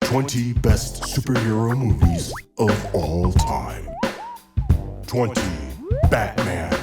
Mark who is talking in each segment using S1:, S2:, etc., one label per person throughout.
S1: 20 best superhero movies of all time. 20. Batman,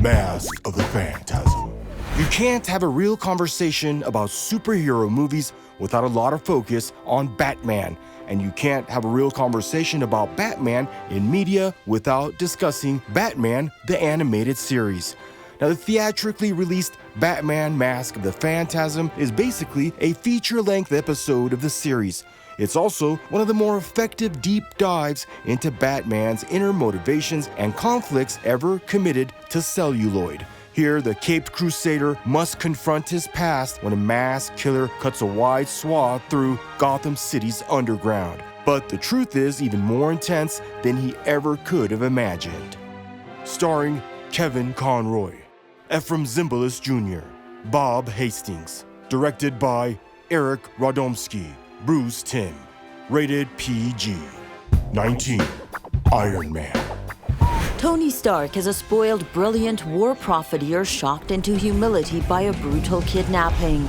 S1: Mask of the Phantasm.
S2: You can't have a real conversation about superhero movies without a lot of focus on Batman, and you can't have a real conversation about Batman in media without discussing Batman the Animated Series. Now, the theatrically released Batman Mask of the Phantasm is basically a feature-length episode of the series. It's also one of the more effective deep dives into Batman's inner motivations and conflicts ever committed to celluloid. Here, the caped crusader must confront his past when a mass killer cuts a wide swath through Gotham City's underground. But the truth is even more intense than he ever could have imagined. Starring Kevin Conroy, Ephraim Zimbalist Jr., Bob Hastings. Directed by Eric Radomski, Bruce Timm. Rated PG. 19. Iron Man.
S3: Tony Stark is a spoiled, brilliant war profiteer shocked into humility by a brutal kidnapping.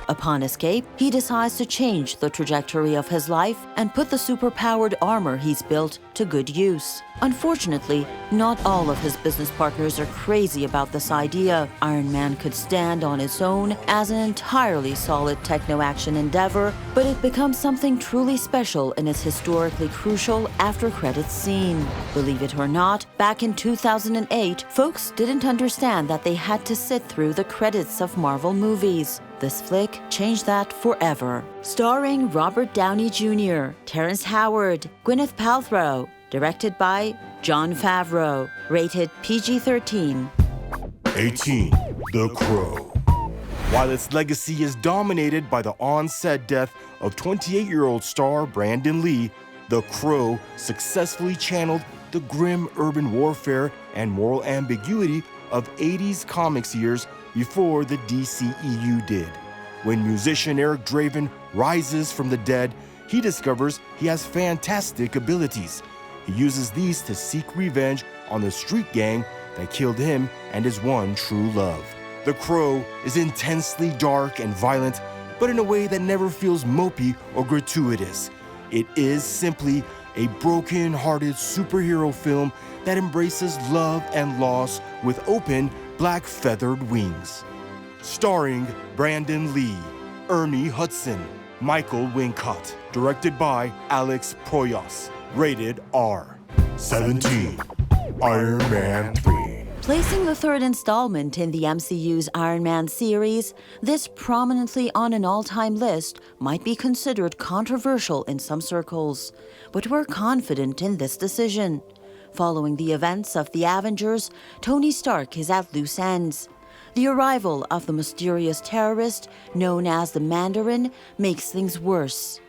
S3: Upon escape, he decides to change the trajectory of his life and put the superpowered armor he's built to good use. Unfortunately, not all of his business partners are crazy about this idea. Iron Man could stand on its own as an entirely solid techno-action endeavor, but it becomes something truly special in its historically crucial after-credits scene. Believe it or not, back in 2008, folks didn't understand that they had to sit through the credits of Marvel movies. This flick changed that forever. Starring Robert Downey Jr., Terrence Howard, Gwyneth Paltrow. Directed by Jon Favreau. Rated PG-13.
S1: 18. The Crow.
S2: While its legacy is dominated by the on-set death of 28-year-old star Brandon Lee, The Crow successfully channeled the grim urban warfare and moral ambiguity of 80s comics years before the DCEU did. When musician Eric Draven rises from the dead, he discovers he has fantastic abilities. He uses these to seek revenge on the street gang that killed him and his one true love. The Crow is intensely dark and violent, but in a way that never feels mopey or gratuitous. It is simply a broken-hearted superhero film that embraces love and loss with open, black-feathered wings. Starring Brandon Lee, Ernie Hudson, Michael Wincott. Directed by Alex Proyas. Rated R.
S1: 17. Iron Man 3.
S3: Placing the third installment in the MCU's Iron Man series, this prominently on an all-time list might be considered controversial in some circles, but we're confident in this decision. Following the events of the Avengers, Tony Stark is at loose ends. The arrival of the mysterious terrorist known as the Mandarin makes things worse.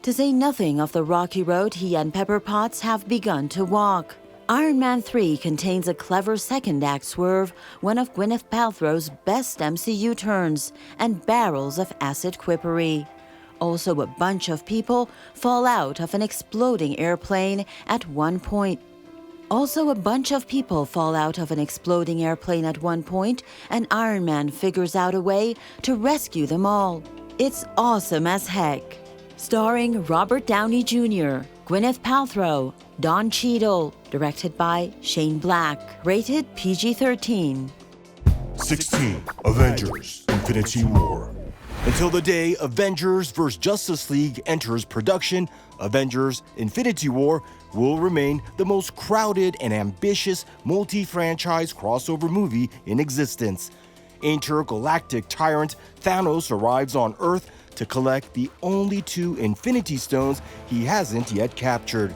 S3: To say nothing of the rocky road he and Pepper Potts have begun to walk. Iron Man 3 contains a clever second-act swerve, one of Gwyneth Paltrow's best MCU turns, and barrels of acid quippery. Also, a bunch of people fall out of an exploding airplane at one point. And Iron Man figures out a way to rescue them all. It's awesome as heck. Starring Robert Downey Jr., Gwyneth Paltrow, Don Cheadle. Directed by Shane Black. Rated PG-13.
S1: 16. Avengers: Infinity War.
S2: Until the day Avengers vs. Justice League enters production, Avengers: Infinity War will remain the most crowded and ambitious multi-franchise crossover movie in existence. Intergalactic tyrant Thanos arrives on Earth to collect the only 2 Infinity Stones he hasn't yet captured.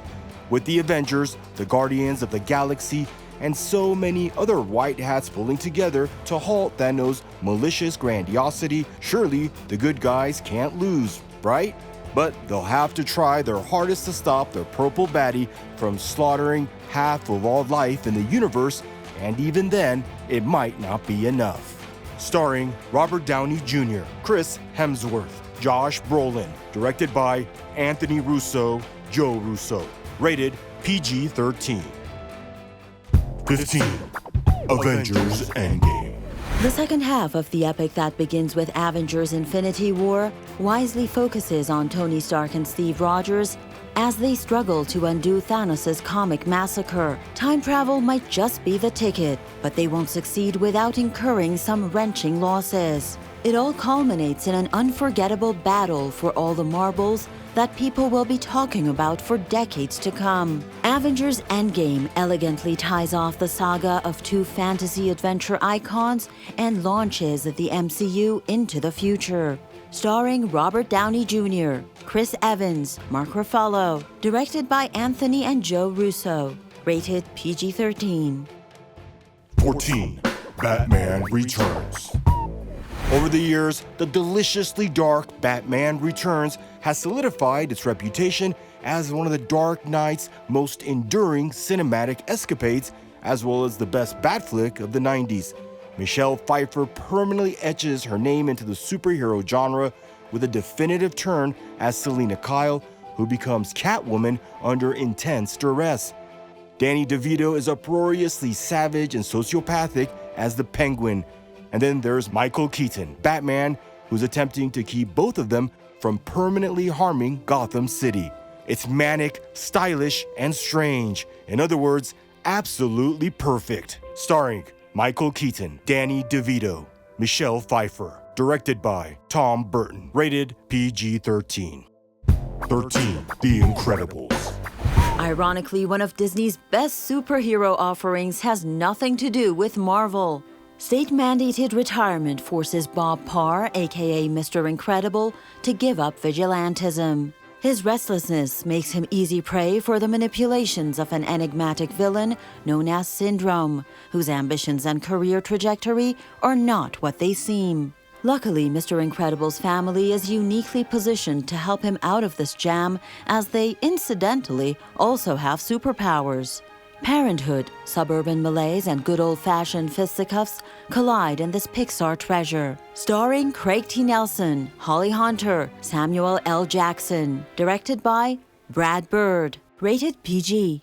S2: With the Avengers, the Guardians of the Galaxy, and so many other white hats pulling together to halt Thanos' malicious grandiosity, surely the good guys can't lose, right? But they'll have to try their hardest to stop their purple baddie from slaughtering half of all life in the universe, and even then, it might not be enough. Starring Robert Downey Jr., Chris Hemsworth, Josh Brolin. Directed by Anthony Russo, Joe Russo. Rated PG-13.
S1: 15. Avengers: Endgame.
S3: The second half of the epic that begins with Avengers Infinity War wisely focuses on Tony Stark and Steve Rogers as they struggle to undo Thanos' comic massacre. Time travel might just be the ticket, but they won't succeed without incurring some wrenching losses. It all culminates in an unforgettable battle for all the marbles that people will be talking about for decades to come. Avengers Endgame elegantly ties off the saga of two fantasy adventure icons and launches the MCU into the future. Starring Robert Downey Jr., Chris Evans, Mark Ruffalo, directed by Anthony and Joe Russo, rated PG-13.
S1: 14. Batman Returns.
S2: Over the years, the deliciously dark Batman Returns has solidified its reputation as one of the Dark Knight's most enduring cinematic escapades, as well as the best bat flick of the 90s. Michelle Pfeiffer permanently etches her name into the superhero genre with a definitive turn as Selina Kyle, who becomes Catwoman under intense duress. Danny DeVito is uproariously savage and sociopathic as the Penguin. And then there's Michael Keaton, Batman, who's attempting to keep both of them from permanently harming Gotham City. It's manic, stylish, and strange. In other words, absolutely perfect. Starring Michael Keaton, Danny DeVito, Michelle Pfeiffer. Directed by Tom Burton. Rated PG-13.
S1: 13. The Incredibles.
S3: Ironically, one of Disney's best superhero offerings has nothing to do with Marvel. State-mandated retirement forces Bob Parr, aka Mr. Incredible, to give up vigilantism. His restlessness makes him easy prey for the manipulations of an enigmatic villain known as Syndrome, whose ambitions and career trajectory are not what they seem. Luckily, Mr. Incredible's family is uniquely positioned to help him out of this jam, as they, incidentally, also have superpowers. Parenthood, suburban malaise, and good old-fashioned fisticuffs collide in this Pixar treasure. Starring Craig T. Nelson, Holly Hunter, Samuel L. Jackson. Directed by Brad Bird. Rated PG.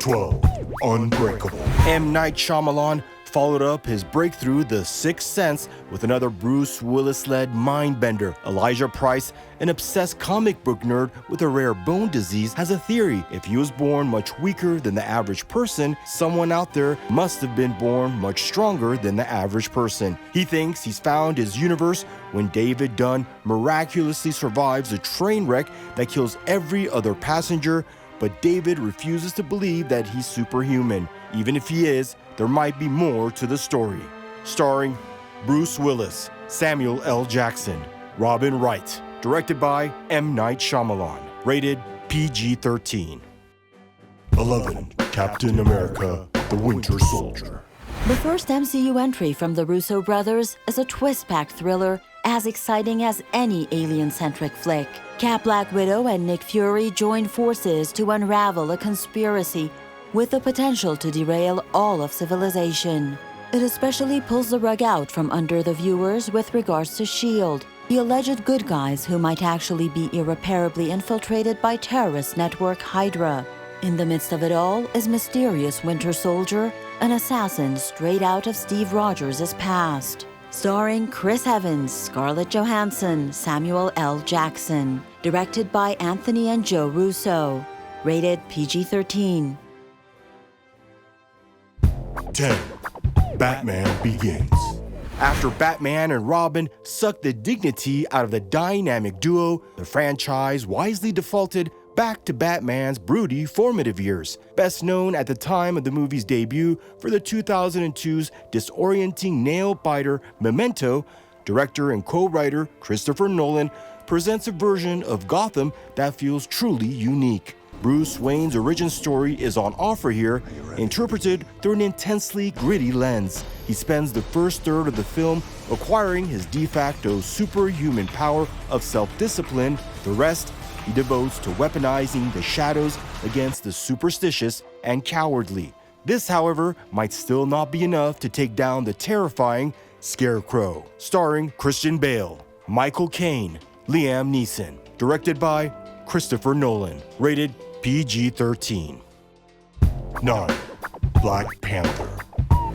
S1: 12. Unbreakable.
S2: M. Night Shyamalan followed up his breakthrough The Sixth Sense with another Bruce Willis-led mind-bender. Elijah Price, an obsessed comic book nerd with a rare bone disease, has a theory. If he was born much weaker than the average person, someone out there must have been born much stronger than the average person. He thinks he's found his universe when David Dunn miraculously survives a train wreck that kills every other passenger, but David refuses to believe that he's superhuman. Even if he is, there might be more to the story. Starring Bruce Willis, Samuel L. Jackson, Robin Wright. Directed by M. Night Shyamalan. Rated PG-13.
S1: 11. Captain America, the Winter Soldier.
S3: The first MCU entry from the Russo brothers is a twist-packed thriller as exciting as any alien-centric flick. Cap, Black Widow, and Nick Fury join forces to unravel a conspiracy with the potential to derail all of civilization. It especially pulls the rug out from under the viewers with regards to S.H.I.E.L.D., the alleged good guys who might actually be irreparably infiltrated by terrorist network Hydra. In the midst of it all is mysterious Winter Soldier, an assassin straight out of Steve Rogers' past. Starring Chris Evans, Scarlett Johansson, Samuel L. Jackson. Directed by Anthony and Joe Russo. Rated PG-13.
S1: 10. Batman Begins.
S2: After Batman and Robin sucked the dignity out of the dynamic duo, the franchise wisely defaulted back to Batman's broody formative years, best known at the time of the movie's debut for the 2002's disorienting nail-biter Memento. Director and co-writer Christopher Nolan presents a version of Gotham that feels truly unique. Bruce Wayne's origin story is on offer here, interpreted through an intensely gritty lens. He spends the first third of the film acquiring his de facto superhuman power of self-discipline. The rest he devotes to weaponizing the shadows against the superstitious and cowardly. This, however, might still not be enough to take down the terrifying Scarecrow. Starring Christian Bale, Michael Caine, Liam Neeson. Directed by Christopher Nolan. Rated PG-13.
S1: 9. Black Panther.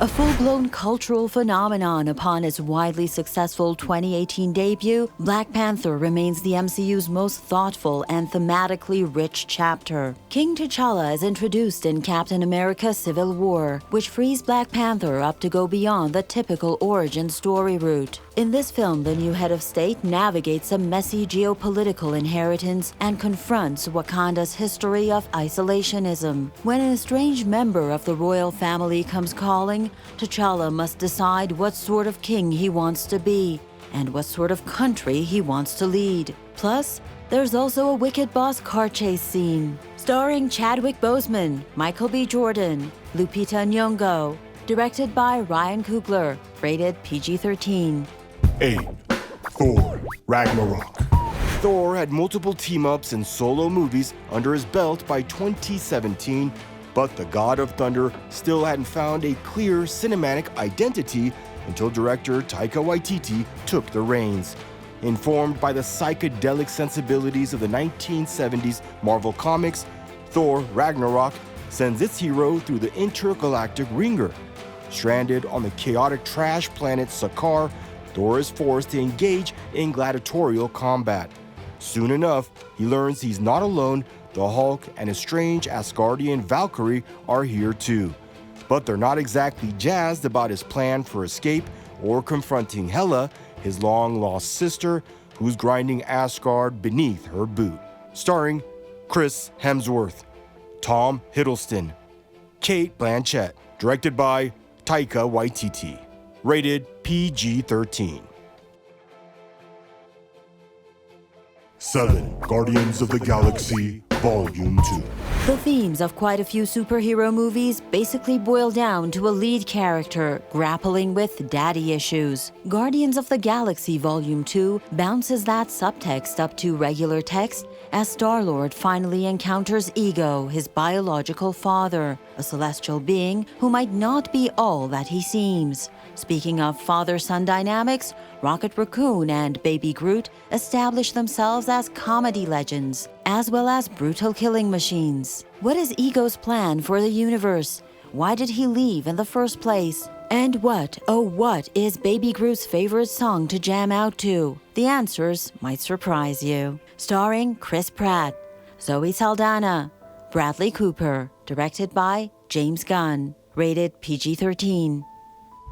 S3: A full-blown cultural phenomenon upon its widely successful 2018 debut, Black Panther remains the MCU's most thoughtful and thematically rich chapter. King T'Challa is introduced in Captain America: Civil War, which frees Black Panther up to go beyond the typical origin story route. In this film, the new head of state navigates a messy geopolitical inheritance and confronts Wakanda's history of isolationism. When an estranged member of the royal family comes calling, T'Challa must decide what sort of king he wants to be and what sort of country he wants to lead. Plus, there's also a wicked boss car chase scene. Starring Chadwick Boseman, Michael B. Jordan, Lupita Nyong'o. Directed by Ryan Coogler. Rated PG-13.
S1: 8. Thor Ragnarok.
S2: Thor had multiple team-ups and solo movies under his belt by 2017, but the God of Thunder still hadn't found a clear cinematic identity until director Taika Waititi took the reins. Informed by the psychedelic sensibilities of the 1970s Marvel Comics, Thor Ragnarok sends its hero through the intergalactic ringer. Stranded on the chaotic trash planet Sakaar, Thor is forced to engage in gladiatorial combat. Soon enough, he learns he's not alone. The Hulk and his strange Asgardian Valkyrie are here too. But they're not exactly jazzed about his plan for escape or confronting Hela, his long-lost sister, who's grinding Asgard beneath her boot. Starring Chris Hemsworth, Tom Hiddleston, Kate Blanchett. Directed by Taika Waititi. Rated PG-13.
S1: 7. Guardians of the Galaxy Volume 2.
S3: The themes of quite a few superhero movies basically boil down to a lead character grappling with daddy issues. Guardians of the Galaxy Volume 2 bounces that subtext up to regular text as Star-Lord finally encounters Ego, his biological father, a celestial being who might not be all that he seems. Speaking of father-son dynamics, Rocket Raccoon and Baby Groot establish themselves as comedy legends, as well as brutal killing machines. What is Ego's plan for the universe? Why did he leave in the first place? And what, oh what, is Baby Groot's favorite song to jam out to? The answers might surprise you. Starring Chris Pratt, Zoe Saldana, Bradley Cooper. Directed by James Gunn. Rated PG-13.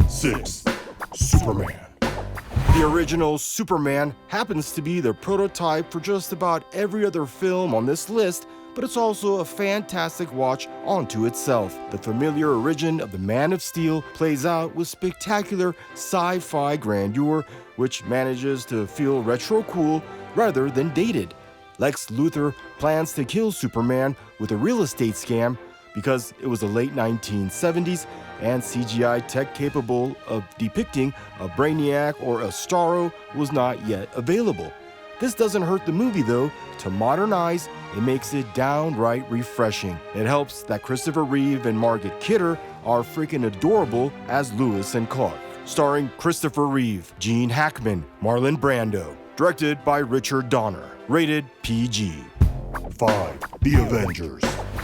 S1: 6. Superman.
S2: The original Superman happens to be the prototype for just about every other film on this list, but it's also a fantastic watch unto itself. The familiar origin of the Man of Steel plays out with spectacular sci-fi grandeur, which manages to feel retro cool rather than dated. Lex Luthor plans to kill Superman with a real estate scam because it was the late 1970s and CGI tech capable of depicting a Brainiac or a Starro was not yet available. This doesn't hurt the movie though. To modernize, it makes it downright refreshing. It helps that Christopher Reeve and Margaret Kidder are freaking adorable as Lewis and Clark. Starring Christopher Reeve, Gene Hackman, Marlon Brando. Directed by Richard Donner. Rated PG.
S1: 5. The Avengers.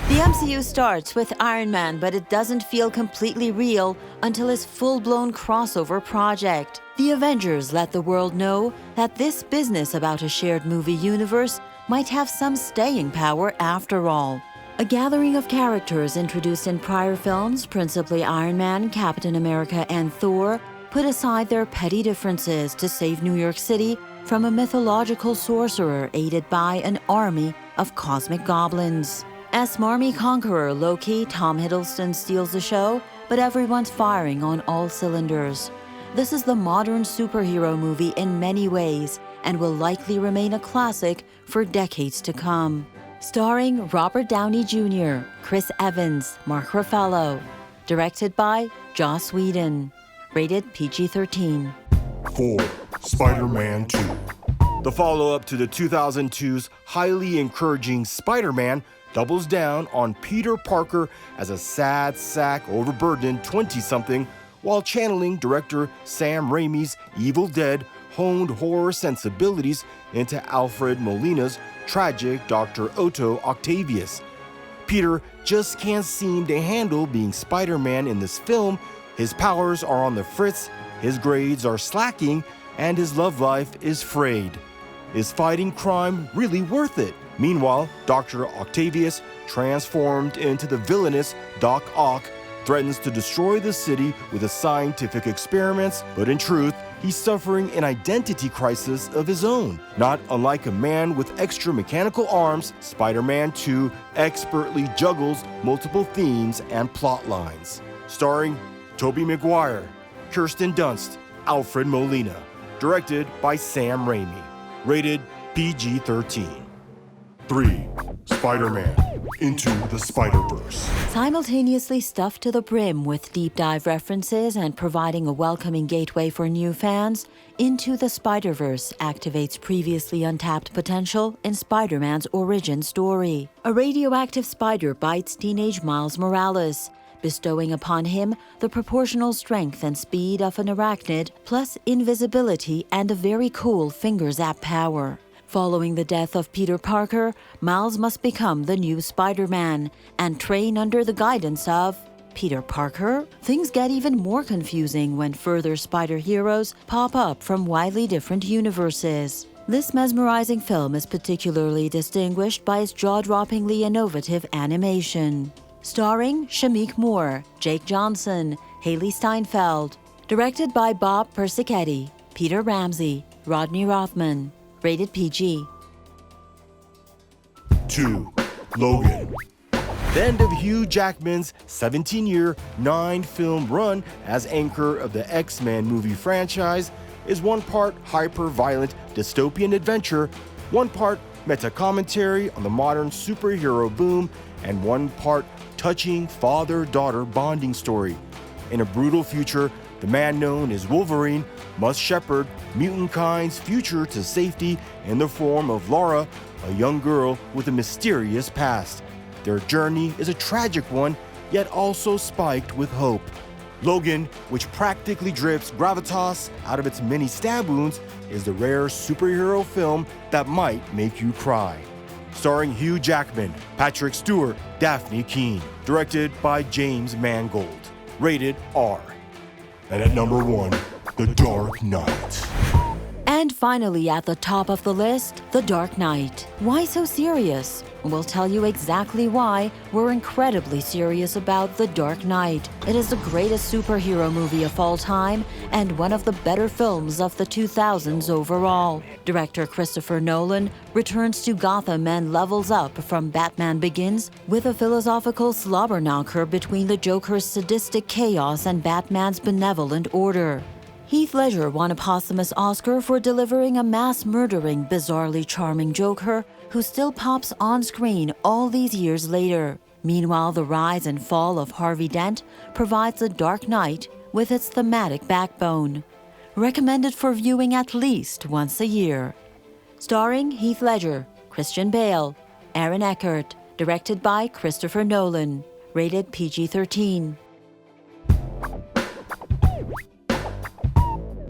S3: The MCU starts with Iron Man, but it doesn't feel completely real until his full-blown crossover project. The Avengers let the world know that this business about a shared movie universe might have some staying power after all. A gathering of characters introduced in prior films, principally Iron Man, Captain America, and Thor, put aside their petty differences to save New York City from a mythological sorcerer aided by an army of cosmic goblins. As smarmy conqueror Loki, Tom Hiddleston steals the show, but everyone's firing on all cylinders. This is the modern superhero movie in many ways and will likely remain a classic for decades to come. Starring Robert Downey Jr., Chris Evans, Mark Ruffalo. Directed by Joss Whedon. Rated PG-13.
S1: 4. Spider-Man 2.
S2: The follow-up to the 2002's highly encouraging Spider-Man doubles down on Peter Parker as a sad sack overburdened 20-something while channeling director Sam Raimi's Evil Dead honed horror sensibilities into Alfred Molina's tragic Dr. Otto Octavius. Peter just can't seem to handle being Spider-Man in this film, His powers are on the fritz, his grades are slacking, and his love life is frayed. Is fighting crime really worth it? Meanwhile, Dr. Octavius, transformed into the villainous Doc Ock, threatens to destroy the city with his scientific experiments, but in truth, he's suffering an identity crisis of his own. Not unlike a man with extra mechanical arms, Spider-Man 2 expertly juggles multiple themes and plot lines. Starring Tobey Maguire, Kirsten Dunst, Alfred Molina. Directed by Sam Raimi. Rated PG-13.
S1: 3. Spider-Man Into the Spider-Verse.
S3: Simultaneously stuffed to the brim with deep dive references and providing a welcoming gateway for new fans, Into the Spider-Verse activates previously untapped potential in Spider-Man's origin story. A radioactive spider bites teenage Miles Morales, bestowing upon him the proportional strength and speed of an arachnid, plus invisibility and a very cool finger zap power. Following the death of Peter Parker, Miles must become the new Spider-Man and train under the guidance of Peter Parker? Things get even more confusing when further spider heroes pop up from widely different universes. This mesmerizing film is particularly distinguished by its jaw-droppingly innovative animation. Starring Shameik Moore, Jake Johnson, Haley Steinfeld. Directed by Bob Persichetti, Peter Ramsey, Rodney Rothman. Rated PG.
S1: 2. Logan.
S2: The end of Hugh Jackman's 17-year, 9-film run as anchor of the X-Men movie franchise is one part hyper-violent dystopian adventure, one part meta-commentary on the modern superhero boom, and one part touching father-daughter bonding story. In a brutal future, the man known as Wolverine must shepherd mutant kind's future to safety in the form of Laura, a young girl with a mysterious past. Their journey is a tragic one, yet also spiked with hope. Logan, which practically drips gravitas out of its many stab wounds, is the rare superhero film that might make you cry. Starring Hugh Jackman, Patrick Stewart, Daphne Keane. Directed by James Mangold. Rated R.
S1: And at number 1, The Dark Knight.
S3: And finally at the top of the list, The Dark Knight. Why so serious? We'll tell you exactly why we're incredibly serious about The Dark Knight. It is the greatest superhero movie of all time and one of the better films of the 2000s overall. Director Christopher Nolan returns to Gotham and levels up from Batman Begins with a philosophical slobberknocker between the Joker's sadistic chaos and Batman's benevolent order. Heath Ledger won a posthumous Oscar for delivering a mass-murdering, bizarrely charming Joker who still pops on screen all these years later. Meanwhile, the rise and fall of Harvey Dent provides The Dark Knight with its thematic backbone. Recommended for viewing at least once a year. Starring Heath Ledger, Christian Bale, Aaron Eckhart. Directed by Christopher Nolan. Rated PG-13.